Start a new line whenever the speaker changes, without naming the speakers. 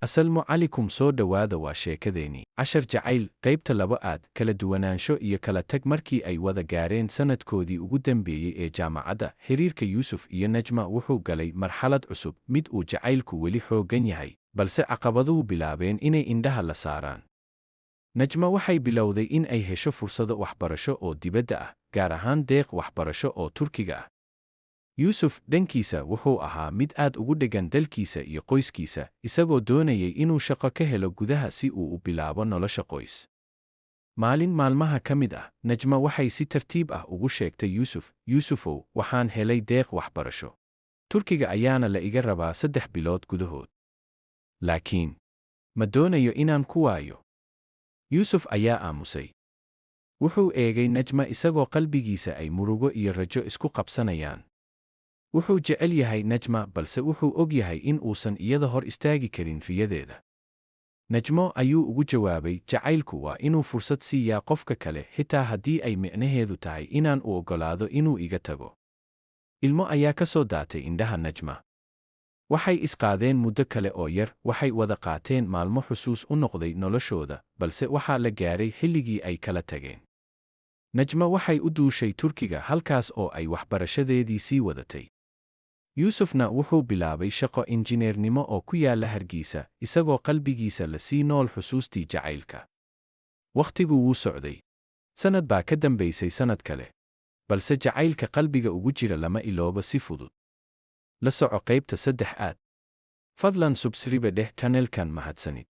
Asalaamu calaykum soo dhowaada waa sheekadeennii. Cashar jacayl qaybta laba aad kala duwanaansho iyo kala tag markii ay wada gaareen sanadkoodii ugu dambeeyey ee jaamacadda. Xiriirka Yuusuf iyo Najma wuxuu galay marxalad cusub, mid uu jacaylku weli xooggan yahay, balse caqabaduhu bilaabeen inay indhaha la saaraan. Najma waxay bilowday in ay hesho fursado waxbarasho oo dibadda ah, gaar ahaan deeq waxbarasho oo Turkiga ah. Yuusuf dhankiisa wuxuu ahaa mid aad ugu dheggan dalkiisa iyo qoyskiisa, isagoo doonayay inuu shaqo ka helo gudaha si uu u bilaabo nolosha qoys. Maalin maalmaha ka mid ah, Najma waxay si tartiib ah ugu sheegtay Yuusuf, Yuusufow, waxaan helay deeq waxbarasho. Turkiga ayaana la iga rabaa 3 bilood gudahood. Laakiin ma doonayo inaan ku waayo. Yuusuf ayaa aamusay. Wuxuu eegay Najma isagoo qalbigiisa ay murugo iyo rajo isku qabsanayaan. Wuxuu jecel yahay Najma, balse wuxuu og yahay in uusan iyada hor istaagi karin riyadeeda. Najmo ayuu ugu jawaabay, jacaylku waa inuu fursad siiyaa qofka kale, xitaa haddii ay micnaheedu tahay inaan u oggolaado inuu iga tago. Ilmo ayaa ka soo daatay indhaha Najma. Waxay isqaadeen muddo kale oo yar, waxay wada qaateen maalmo xusuus u noqday noloshooda, balse waxaa la gaaray xilligii ay kala tageen. Najma waxay u duushay Turkiga, halkaas oo ay waxbarashadeedii sii wadatay. Yuusufna wuxuu bilaabay shaqo injineernimo oo ku yaalla Hargeysa, isagoo qalbigiisa la sii nool xusuustii jacaylka. Wakhtigu wuu socday. Sannad baa ka dambaysay sannad kale. Balse jacaylka qalbiga ugu jira lama iloobo si fudud. La soco qaybta 3 aad. Fadlan subscribe dheh channelkan mahadsanid.